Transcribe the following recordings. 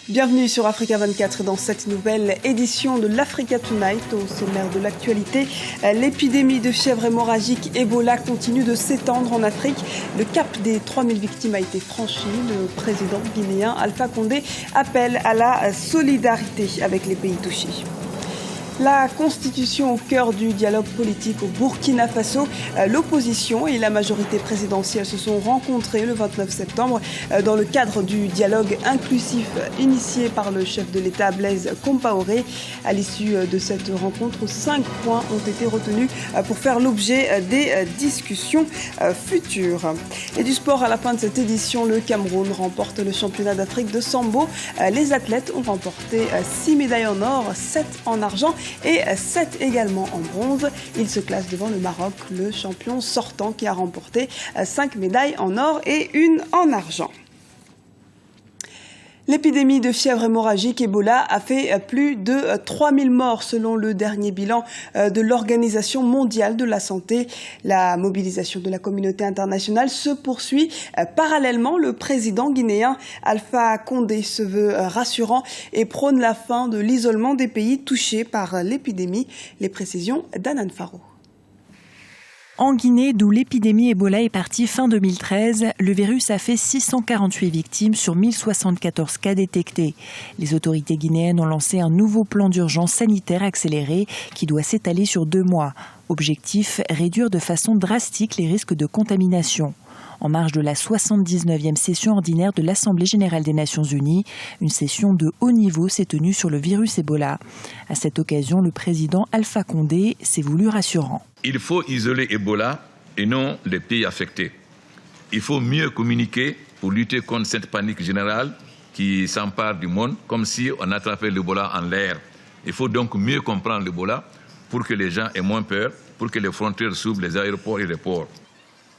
Bienvenue sur Africa 24 dans cette nouvelle édition de l'Africa Tonight. Au sommaire de l'actualité, l'épidémie de fièvre hémorragique Ebola continue de s'étendre en Afrique. Le cap des 3000 victimes a été franchi. Le président guinéen Alpha Condé appelle à la solidarité avec les pays touchés. La Constitution au cœur du dialogue politique au Burkina Faso. L'opposition et la majorité présidentielle se sont rencontrées le 29 septembre dans le cadre du dialogue inclusif initié par le chef de l'État Blaise Compaoré. À l'issue de cette rencontre, 5 points ont été retenus pour faire l'objet des discussions futures. Et du sport, à la fin de cette édition, le Cameroun remporte le championnat d'Afrique de sambo. Les athlètes ont remporté 6 médailles en or, 7 en argent et 7 également en bronze. Il se classe devant le Maroc, le champion sortant qui a remporté 5 médailles en or et 1 en argent. L'épidémie de fièvre hémorragique Ebola a fait plus de 3000 morts selon le dernier bilan de l'Organisation mondiale de la santé. La mobilisation de la communauté internationale se poursuit. Parallèlement, le président guinéen Alpha Condé se veut rassurant et prône la fin de l'isolement des pays touchés par l'épidémie. Les précisions d'Anan Faro. En Guinée, d'où l'épidémie Ebola est partie fin 2013, le virus a fait 648 victimes sur 1074 cas détectés. Les autorités guinéennes ont lancé un nouveau plan d'urgence sanitaire accéléré qui doit s'étaler sur 2 mois. Objectif, réduire de façon drastique les risques de contamination. En marge de la 79e session ordinaire de l'Assemblée générale des Nations unies, une session de haut niveau s'est tenue sur le virus Ebola. À cette occasion, le président Alpha Condé s'est voulu rassurant. Il faut isoler Ebola et non les pays affectés. Il faut mieux communiquer pour lutter contre cette panique générale qui s'empare du monde, comme si on attrapait l'Ebola en l'air. Il faut donc mieux comprendre l'Ebola pour que les gens aient moins peur, pour que les frontières s'ouvrent, les aéroports et les ports.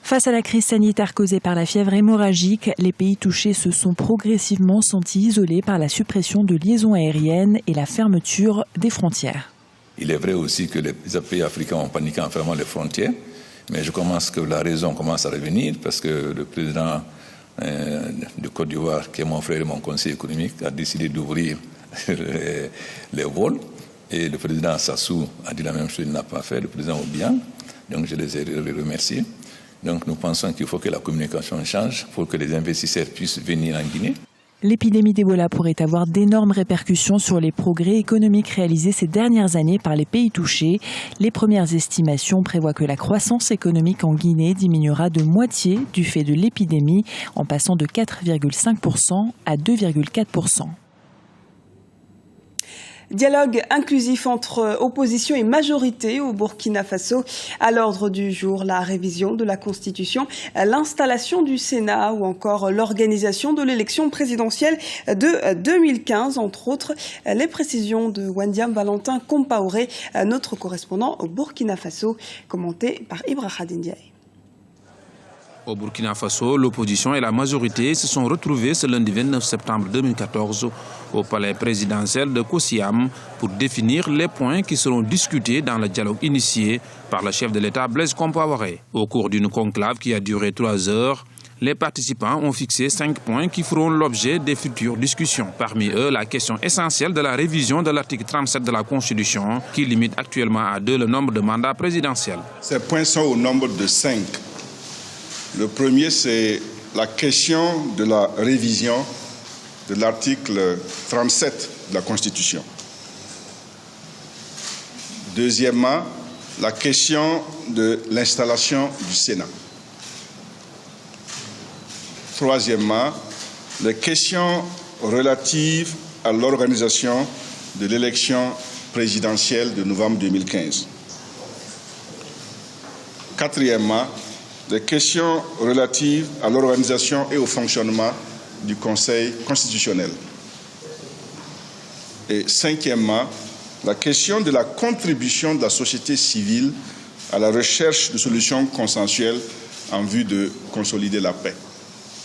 Face à la crise sanitaire causée par la fièvre hémorragique, les pays touchés se sont progressivement sentis isolés par la suppression de liaisons aériennes et la fermeture des frontières. Il est vrai aussi que les pays africains ont paniqué en fermant les frontières, mais je pense que la raison commence à revenir parce que le président de Côte d'Ivoire, qui est mon frère et mon conseiller économique, a décidé d'ouvrir les vols. Et le président Sassou a dit la même chose, il n'a pas fait, le président Obiang. Donc je les ai remerciés. Donc nous pensons qu'il faut que la communication change pour que les investisseurs puissent venir en Guinée. L'épidémie d'Ebola pourrait avoir d'énormes répercussions sur les progrès économiques réalisés ces dernières années par les pays touchés. Les premières estimations prévoient que la croissance économique en Guinée diminuera de moitié du fait de l'épidémie, en passant de 4,5% à 2,4%. Dialogue inclusif entre opposition et majorité au Burkina Faso. À l'ordre du jour, la révision de la Constitution, l'installation du Sénat ou encore l'organisation de l'élection présidentielle de 2015, entre autres. Les précisions de Wandiam Valentin Compaoré, notre correspondant au Burkina Faso, commenté par Ibrahim Ndiaye. Au Burkina Faso, l'opposition et la majorité se sont retrouvés ce lundi 29 septembre 2014 au palais présidentiel de Kosiam pour définir les points qui seront discutés dans le dialogue initié par le chef de l'État Blaise Compaoré. Au cours d'une conclave qui a duré 3 heures, les participants ont fixé 5 points qui feront l'objet des futures discussions. Parmi eux, la question essentielle de la révision de l'article 37 de la Constitution qui limite actuellement à 2 le nombre de mandats présidentiels. Ces points sont au nombre de 5. Le premier, c'est la question de la révision de l'article 37 de la Constitution. Deuxièmement, la question de l'installation du Sénat. Troisièmement, les questions relatives à l'organisation de l'élection présidentielle de novembre 2015. Quatrièmement, les questions relatives à l'organisation et au fonctionnement du Conseil constitutionnel. Et cinquièmement, la question de la contribution de la société civile à la recherche de solutions consensuelles en vue de consolider la paix.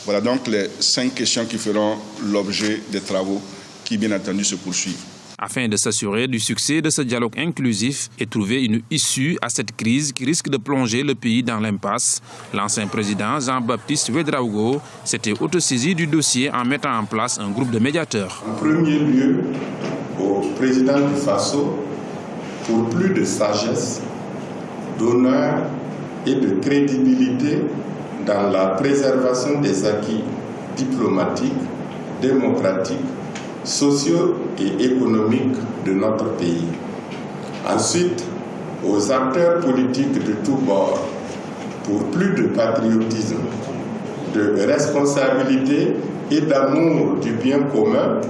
Voilà donc les 5 questions qui feront l'objet des travaux qui, bien entendu, se poursuivent. afin de s'assurer du succès de ce dialogue inclusif et trouver une issue à cette crise qui risque de plonger le pays dans l'impasse. L'ancien président Jean-Baptiste Ouédraogo s'était autosaisi du dossier en mettant en place un groupe de médiateurs. En premier lieu, au président du Faso, pour plus de sagesse, d'honneur et de crédibilité dans la préservation des acquis diplomatiques, démocratiques, sociaux et économiques de notre pays. Ensuite, aux acteurs politiques de tous bords, pour plus de patriotisme, de responsabilité et d'amour du bien commun,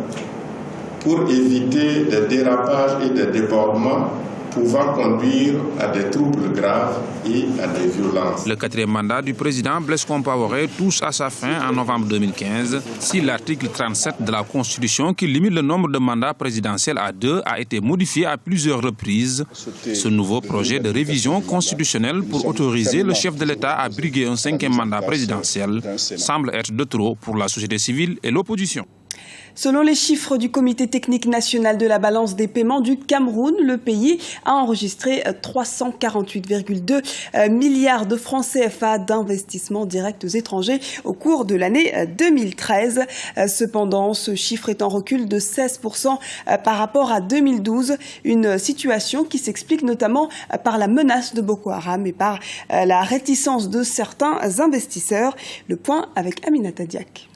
pour éviter des dérapages et des débordements pouvant conduire à des troubles graves et à des violences. Le 4e mandat du président Blaise Compaoré touche à sa fin en novembre 2015 si l'article 37 de la Constitution qui limite le nombre de mandats présidentiels à 2 a été modifié à plusieurs reprises. Ce nouveau projet de révision constitutionnelle pour autoriser le chef de l'État à briguer un 5e mandat présidentiel semble être de trop pour la société civile et l'opposition. Selon les chiffres du Comité technique national de la balance des paiements du Cameroun, le pays a enregistré 348,2 milliards de francs CFA d'investissements directs étrangers au cours de l'année 2013. Cependant, ce chiffre est en recul de 16% par rapport à 2012, une situation qui s'explique notamment par la menace de Boko Haram et par la réticence de certains investisseurs. Le point avec Aminata Diak.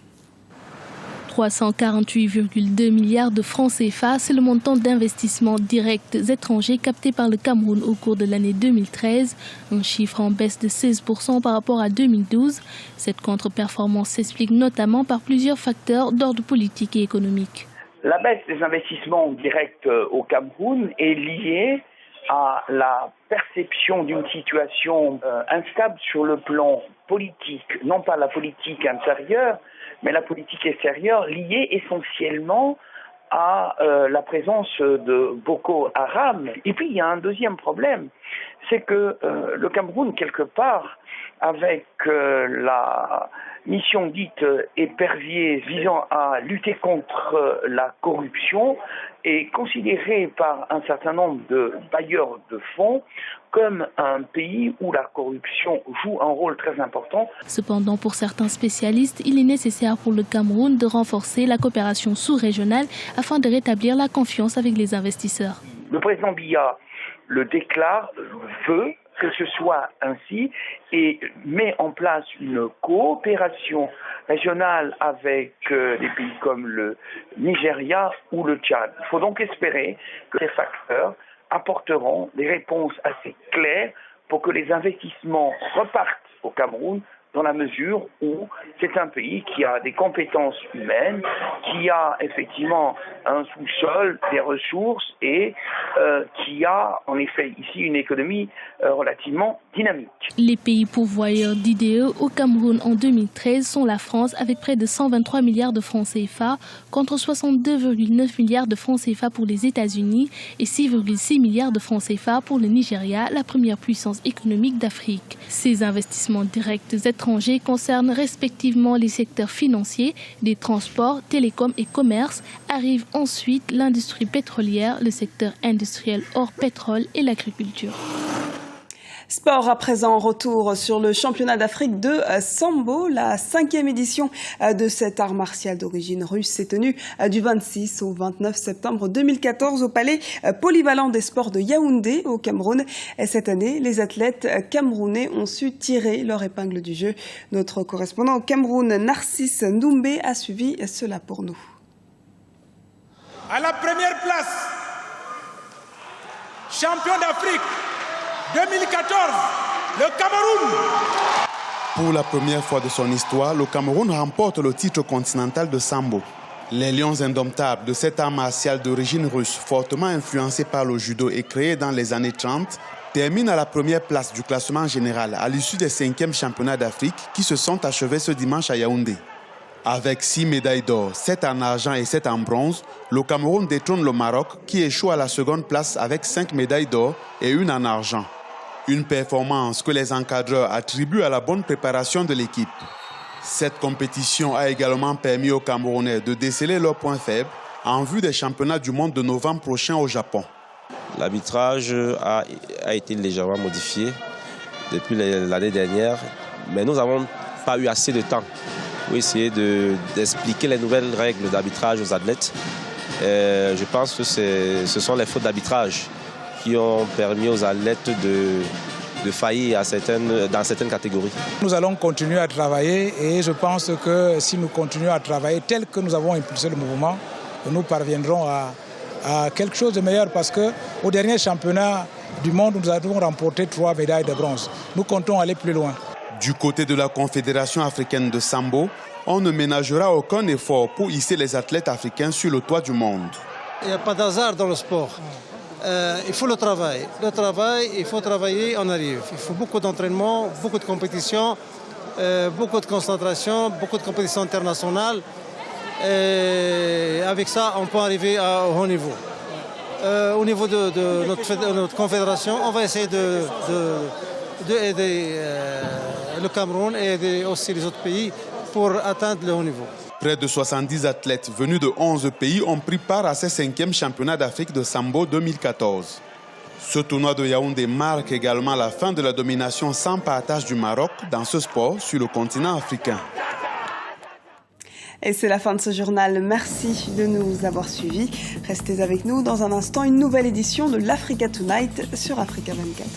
348,2 milliards de francs CFA, c'est le montant d'investissements directs étrangers captés par le Cameroun au cours de l'année 2013, un chiffre en baisse de 16% par rapport à 2012. Cette contre-performance s'explique notamment par plusieurs facteurs d'ordre politique et économique. La baisse des investissements directs au Cameroun est liée à la perception d'une situation instable sur le plan politique, non pas la politique intérieure, mais la politique extérieure liée essentiellement à la présence de Boko Haram. Et puis il y a un deuxième problème, c'est que le Cameroun, quelque part, avec la mission dite épervier visant à lutter contre la corruption, est considéré par un certain nombre de bailleurs de fonds comme un pays où la corruption joue un rôle très important. Cependant, pour certains spécialistes, il est nécessaire pour le Cameroun de renforcer la coopération sous-régionale afin de rétablir la confiance avec les investisseurs. Le président Biya le déclare, veut que ce soit ainsi et met en place une coopération régionale avec des pays comme le Nigeria ou le Tchad. Il faut donc espérer que ces facteurs apporteront des réponses assez claires pour que les investissements repartent au Cameroun dans la mesure où c'est un pays qui a des compétences humaines, qui a effectivement un sous-sol, des ressources et qui a en effet ici une économie relativement dynamique. Les pays pourvoyeurs d'IDE au Cameroun en 2013 sont la France avec près de 123 milliards de francs CFA contre 62,9 milliards de francs CFA pour les États-Unis et 6,6 milliards de francs CFA pour le Nigeria, la première puissance économique d'Afrique. Ces investissements directs étrangers concernent respectivement les secteurs financiers, des transports, télécoms et commerce. Arrive ensuite l'industrie pétrolière, le secteur industriel hors pétrole et l'agriculture. Sport à présent, retour sur le championnat d'Afrique de Sambo. La 5e édition de cet art martial d'origine russe s'est tenue du 26 au 29 septembre 2014 au palais polyvalent des sports de Yaoundé au Cameroun. Et cette année, les athlètes camerounais ont su tirer leur épingle du jeu. Notre correspondant au Cameroun, Narcisse Ndoumbé, a suivi cela pour nous. À la première place, champion d'Afrique 2014, le Cameroun. Pour la première fois de son histoire, le Cameroun remporte le titre continental de Sambo. Les lions indomptables de cet art martial d'origine russe, fortement influencé par le judo et créé dans les années 30, terminent à la première place du classement général à l'issue des 5e championnats d'Afrique qui se sont achevés ce dimanche à Yaoundé. Avec 6 médailles d'or, 7 en argent et 7 en bronze, le Cameroun détrône le Maroc qui échoue à la seconde place avec 5 médailles d'or et 1 en argent. Une performance que les encadreurs attribuent à la bonne préparation de l'équipe. Cette compétition a également permis aux Camerounais de déceler leurs points faibles en vue des championnats du monde de novembre prochain au Japon. L'arbitrage a été légèrement modifié depuis l'année dernière, mais nous n'avons pas eu assez de temps pour essayer d'expliquer les nouvelles règles d'arbitrage aux athlètes. Je pense que ce sont les fautes d'arbitrage qui ont permis aux athlètes de faillir dans certaines catégories. Nous allons continuer à travailler et je pense que si nous continuons à travailler tel que nous avons impulsé le mouvement, nous parviendrons à quelque chose de meilleur parce qu'au dernier championnat du monde, nous avons remporté 3 médailles de bronze. Nous comptons aller plus loin. Du côté de la Confédération africaine de Sambo, on ne ménagera aucun effort pour hisser les athlètes africains sur le toit du monde. Il n'y a pas d'hasard dans le sport. Il faut le travail. Le travail, il faut travailler, on arrive. Il faut beaucoup d'entraînement, beaucoup de compétition, beaucoup de concentration, beaucoup de compétitions internationales. Et avec ça, on peut arriver au haut niveau. Au niveau de notre confédération, on va essayer d'aider le Cameroun et aider aussi les autres pays pour atteindre le haut niveau. Près de 70 athlètes venus de 11 pays ont pris part à ces 5e championnats d'Afrique de Sambo 2014. Ce tournoi de Yaoundé marque également la fin de la domination sans partage du Maroc dans ce sport sur le continent africain. Et c'est la fin de ce journal. Merci de nous avoir suivis. Restez avec nous dans un instant, une nouvelle édition de l'Africa Tonight sur Africa 24.